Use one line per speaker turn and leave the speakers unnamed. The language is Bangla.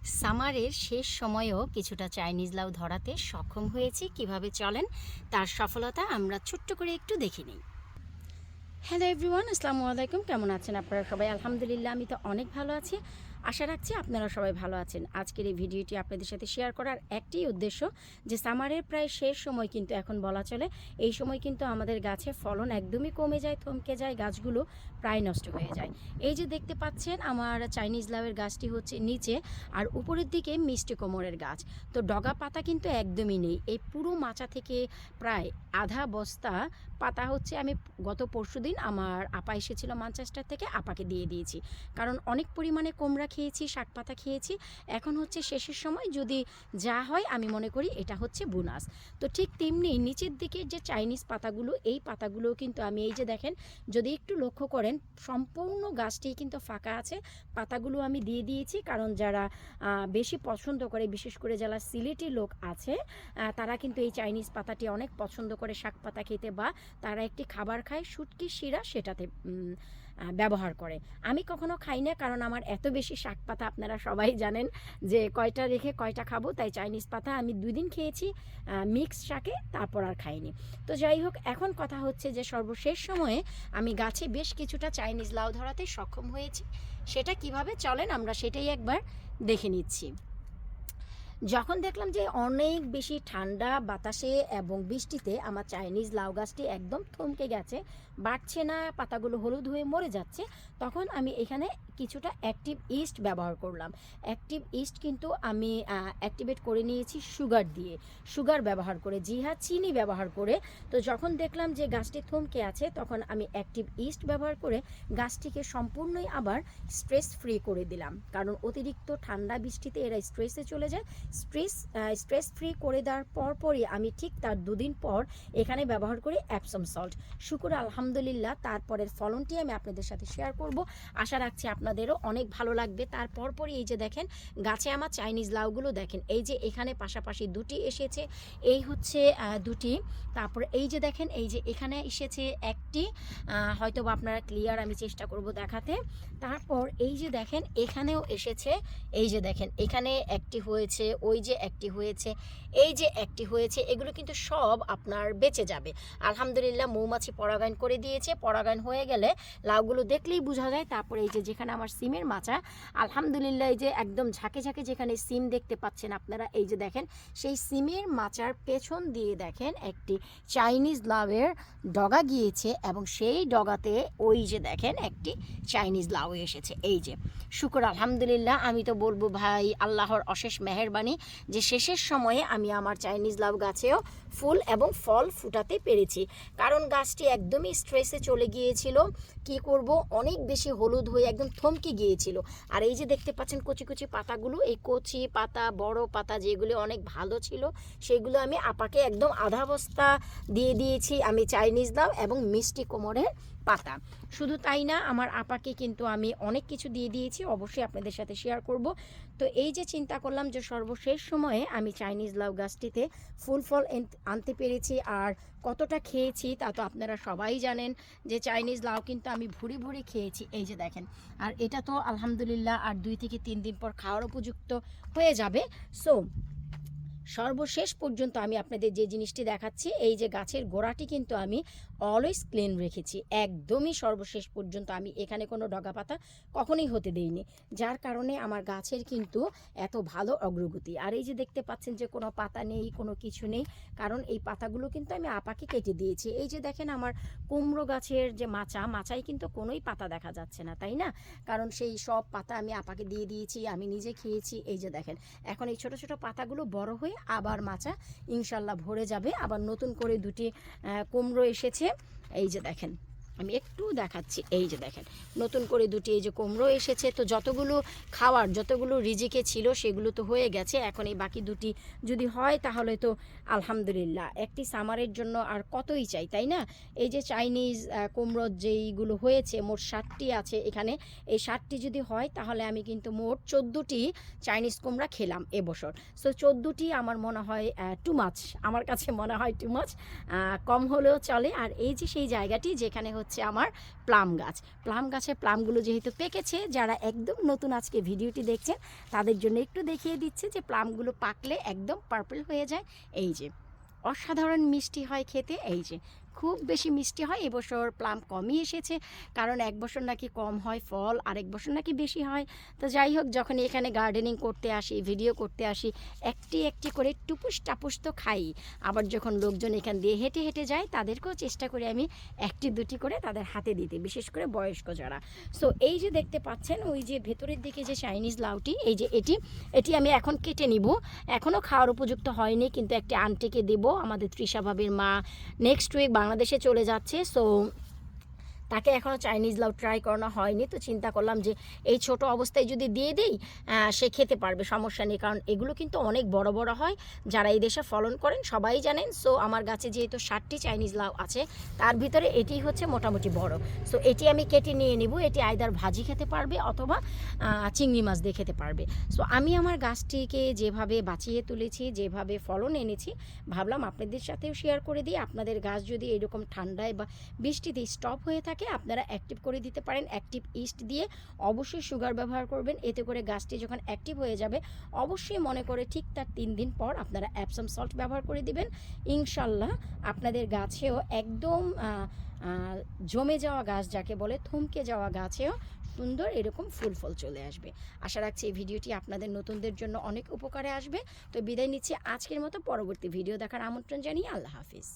সামারের শেষ সময়েও কিছুটা চাইনিজ লাউ ধরাতে সক্ষম হয়েছি। কিভাবে চলেন তার সফলতা আমরা ছোট্ট করে একটু দেখে নিই। হ্যালো এভরিওয়ান, আসসালামু আলাইকুম। কেমন আছেন আপনারা সবাই? আলহামদুলিল্লাহ, আমি তো অনেক ভালো আছি। আশা রাখছি আপনারা সবাই ভালো আছেন। আজকের এই ভিডিওটি আপনাদের সাথে শেয়ার করার একটি উদ্দেশ্য যে সামারের প্রায় শেষ সময় কিন্তু এখন বলা চলে। এই সময় কিন্তু আমাদের গাছে ফলন একদমই কমে যায়, থমকে যায়, গাছগুলো প্রায় নষ্ট হয়ে যায়। এই যে দেখতে পাচ্ছেন আমার চাইনিজ লাউয়ের গাছটি হচ্ছে নিচে, আর উপরের দিকে মিষ্টি কোমরের গাছ। তো ডগা পাতা কিন্তু একদমই নেই। এই পুরো মাচা থেকে প্রায় আধা বস্তা পাতা হচ্ছে আমি গত পরশুদিন আমার আপা এসেছিল ম্যানচেস্টার থেকে, আপাকে দিয়ে দিয়েছি। কারণ অনেক পরিমাণে কুমড়া খেয়েছি, শাক পাতা খেয়েছি। এখন হচ্ছে শেষের সময়, যদি যা হয় আমি মনে করি এটা হচ্ছে বোনাস। তো ঠিক তেমনি নিচের দিকের যে চাইনিজ পাতাগুলো, এই পাতাগুলোও কিন্তু আমি এই যে দেখেন, যদি একটু লক্ষ্য করেন সম্পূর্ণ গাছটি কিন্তু ফাঁকা আছে। পাতাগুলো আমি দিয়ে দিয়েছি কারণ যারা বেশি পছন্দ করে, বিশেষ করে যারা সিলেটি লোক আছে, তারা কিন্তু এই চাইনিজ পাতাটি অনেক পছন্দ করে শাক পাতা খেতে, বা তারা একটি খাবার খায় শুটকি শিরা, সেটাতে ব্যবহার করে। আমি কখনো খাই না, কারণ আমার এত বেশি শাক পাতা, আপনারা সবাই জানেন যে কয়টা রেখে কয়টা খাবো। তাই চাইনিজ পাতা আমি 2 দিন খেয়েছি মিক্স শাকে, তারপর আর খাইনি। তো যাই হোক, এখন কথা হচ্ছে যে সর্বশেষ সময়ে আমি গাছে বেশ কিছুটা চাইনিজ লাউ ধরাতে সক্ষম হয়েছি। সেটা কিভাবে চলেন আমরা সেটাই একবার দেখে নিচ্ছি। যখন দেখলাম যে অনেক বেশি ঠান্ডা বাতাসে এবং বৃষ্টিতে আমার চাইনিজ লাউ গাছটি একদম থমকে গেছে, বাড়ছে না, পাতাগুলো হলুদ হয়ে মরে যাচ্ছে, তখন আমি এখানে কিছুটা অ্যাক্টিভ ইস্ট ব্যবহার করলাম। অ্যাক্টিভ ইস্ট কিন্তু আমি অ্যাক্টিভেট করে নিয়েছি সুগার দিয়ে, সুগার ব্যবহার করে, জি হ্যাঁ, চিনি ব্যবহার করে। তো যখন দেখলাম যে গাছটি থমকে আছে, তখন আমি অ্যাক্টিভ ইস্ট ব্যবহার করে গাছটিকে সম্পূর্ণই আবার স্ট্রেস ফ্রি করে দিলাম। কারণ অতিরিক্ত ঠান্ডা বৃষ্টিতে এরা স্ট্রেসে চলে যায়। স্ট্রেস ফ্রি করে দেওয়ার পরপরই আমি ঠিক তার 2 দিন পর এখানে ব্যবহার করি অ্যাপসম সল্ট। শুকুর আলহামদুলিল্লাহ, তারপরের ফলনটি আমি আপনাদের সাথে শেয়ার করব। আশা রাখছি আপনাদেরও অনেক ভালো লাগবে। তারপরই এই যে দেখেন গাছে আমার চাইনিজ লাউগুলো দেখেন, এই যে এখানে পাশাপাশি 2টি এসেছে, এই হচ্ছে 2টি। তারপরে এই যে দেখেন, এই যে এখানে এসেছে একটি, হয়তো বা আপনারা ক্লিয়ার, আমি চেষ্টা করব দেখাতে। তারপর এই যে দেখেন এখানেও এসেছে, এই যে দেখেন এখানে একটি হয়েছে, ওই যে একটি হয়েছে, এই যে একটি হয়েছে। এগুলো কিন্তু সব আপনার বেঁচে যাবে আলহামদুলিল্লাহ। মৌমাছি পরাগায়ন করে দিয়েছে। পরাগায়ন হয়ে গেলে লাউগুলো দেখলেই বোঝা যায়। তারপরে এই যে যেখানে আমার সিমের মাচা, আলহামদুলিল্লাহ, এই যে একদম ঝাঁকে ঝাঁকে যেখানে সিম দেখতে পাচ্ছেন আপনারা, এই যে দেখেন সেই সিমের মাচার পেছন দিয়ে দেখেন একটি চাইনিজ লাউয়ের ডগা গিয়েছে, এবং সেই ডগাতে ওই যে দেখেন একটি চাইনিজ লাউ এসেছে। এই যে শুকর আলহামদুলিল্লাহ, আমি তো বলবো ভাই আল্লাহর অশেষ মেহেরবানি যে শেষের সময়ে আমি আমার চাইনিজ লাউ গাছেও ফুল এবং ফল ফুটাতে পেরেছি। কারণ গাছটি একদমই স্ট্রেসে চলে গিয়েছিল, কি করব, অনেক বেশি হলুদ হয়ে একদম থমকে গিয়েছিল। আর এই যে দেখতে পাচ্ছেন কচি কচি পাতাগুলো, এই কচি পাতা, বড় পাতা যেগুলো অনেক ভালো ছিল, সেগুলো আমি আপাকে একদম আধা বস্তা দিয়ে দিয়েছি আমি চাইনিজ লাউ এবং মিষ্টি কোমরের পাতা। শুধু তাই না, আমার আপাকে কিন্তু আমি অনেক কিছু দিয়ে দিয়েছি, অবশ্যই আপনাদের সাথে শেয়ার করব। তো এই যে চিন্তা করলাম যে সর্বশেষ সময়ে আমি চাইনিজ লাউ গাছটিতে ফুল ফল আনতে পেরেছি। আর কতটা খেয়েছি তা তো আপনারা সবাই জানেন যে চাইনিজ লাউ কিন্তু আমি ভুরি ভুরি খেয়েছি, এই যে দেখেন। আর এটা তো আলহামদুলিল্লাহ আর 2 থেকে 3 দিন পর খাওয়ার উপযুক্ত হয়ে যাবে। সো সর্বশেষ পর্যন্ত আমি আপনাদের যে জিনিসটি দেখাচ্ছি, এই যে গাছের গোড়াটি কিন্তু আমি অলওয়েজ ক্লিন রেখেছি, একদমই সর্বশেষ পর্যন্ত আমি এখানে কোনো ডগা পাতা কখনোই হতে দেইনি, যার কারণে আমার গাছের কিন্তু এত ভালো অগ্রগতি। আর এই যে দেখতে পাচ্ছেন যে কোনো পাতা নেই, কোনো কিছু নেই, কারণ এই পাতাগুলো কিন্তু আমি আপাকে কেটে দিয়েছি। এই যে দেখেন আমার কুমড়ো গাছের যে মাচায় কিন্তু কোনোই পাতা দেখা যাচ্ছে না, তাই না? কারণ সেই সব পাতা আমি আপাকে দিয়ে দিয়েছি, আমি নিজে খেয়েছি। এই যে দেখেন এখন এই ছোট ছোট পাতাগুলো বড় হয়ে আবার মাচা ইনশাল্লাহ ভরে যাবে। আবার নতুন করে 2টি কুমড়ো এসেছে, এই যে দেখেন, আমি একটু দেখাচ্ছি, এই যে দেখেন নতুন করে 2টি এই যে কুমড়ো এসেছে। তো যতগুলো খাওয়ার, যতগুলো রিজিকে ছিল সেগুলো তো হয়ে গেছে, এখন এই বাকি 2টি যদি হয় তাহলে তো আলহামদুলিল্লাহ। একটি সামারের জন্য আর কতই চাই, তাই না? এই যে চাইনিজ কুমড়ো যেইগুলো হয়েছে, মোট 60টি আছে এখানে, এই 60টি যদি হয় তাহলে আমি কিন্তু মোট 14টি চাইনিজ কুমড়া খেলাম এবছর। সো 14টি আমার মনে হয় টু মাছ, আমার কাছে মনে হয় টু মাছ, কম হলেও চলে। আর এই যে সেই জায়গাটি যেখানে হচ্ছে আমার প্লাম গাছ। প্লাম গাছের প্লামগুলো যেহেতু পেকেছে, যারা একদম নতুন আজকে ভিডিওটি দেখছেন তাদের জন্য একটু দেখিয়ে দিচ্ছে যে প্লামগুলো পাকলে একদম পার্পল হয়ে যায়। এই যে অসাধারণ মিষ্টি হয় খেতে, এই যে খুব বেশি মিষ্টি হয়। এবছর প্লাম কমই এসেছে, কারণ এক বছর নাকি কম হয় ফল, আরেক বছর নাকি বেশি হয়। তো যাই হোক, যখন এখানে গার্ডেনিং করতে আসি, ভিডিও করতে আসি, একটি একটি করে টুপুস টাপুস তো খাই। আবার যখন লোকজন এখান দিয়ে হেঁটে হেঁটে যায় তাদেরকেও চেষ্টা করি আমি একটি দুটি করে তাদের হাতে দিতে, বিশেষ করে বয়স্ক যারা। সো এই যে দেখতে পাচ্ছেন ওই যে ভেতরের দিকে যে চাইনিজ লাউটি, এই যে এটি আমি এখন কেটে নিব। এখনও খাওয়ার উপযুক্ত হয়নি, কিন্তু একটি আন্টিকে দেবো। আমাদের তৃষা ভাবির মা নেক্সট উইক বাংলাদেশে চলে যাচ্ছে, সো তাকে এখনও চাইনিজ লাউ ট্রাই করানো হয়নি। তো চিন্তা করলাম যে এই ছোট অবস্থায় যদি দিয়ে দিই সে খেতে পারবে, সমস্যা নেই। কারণ এগুলো কিন্তু অনেক বড় বড় হয়, যারা এই দেশে ফলন করেন সবাই জানেন। সো আমার গাছে যেহেতু 60টি চাইনিজ লাউ আছে, তার ভিতরে এটি হচ্ছে মোটামুটি বড়। সো এটি আমি কেটে নিয়ে নিব। এটি আইদার ভাজি খেতে পারবে অথবা চিংড়ি মাছ দিয়ে খেতে পারবে। সো আমি আমার গাছটিকে যেভাবে বাঁচিয়ে তুলেছি, যেভাবে ফলন এনেছি, ভাবলাম আপনাদের সাথেও শেয়ার করে দিই। আপনাদের গাছ যদি এরকম ঠান্ডায় বা বৃষ্টিতে স্টপ হয়ে থাকে, আপনারা অ্যাক্টিভ করে দিতে পারেন। অ্যাক্টিভ ইস্ট দিয়ে অবশ্যই সুগার ব্যবহার করবেন, এতে করে গাছটি যখন অ্যাক্টিভ হয়ে যাবে অবশ্যই মনে করে ঠিক তার 3 দিন পর আপনারা অ্যাপসাম সল্ট ব্যবহার করে দিবেন। ইনশাল্লাহ আপনাদের গাছেও একদম জমে যাওয়া গাছ যাকে বলে, থমকে যাওয়া গাছেও সুন্দর এরকম ফুল ফল চলে আসবে। আশা রাখছি এই ভিডিওটি আপনাদের নতুনদের জন্য অনেক উপকারে আসবে। তো বিদায় নিচ্ছি আজকের মতো, পরবর্তী ভিডিও দেখার আমন্ত্রণ জানিয়ে আল্লাহ হাফিজ।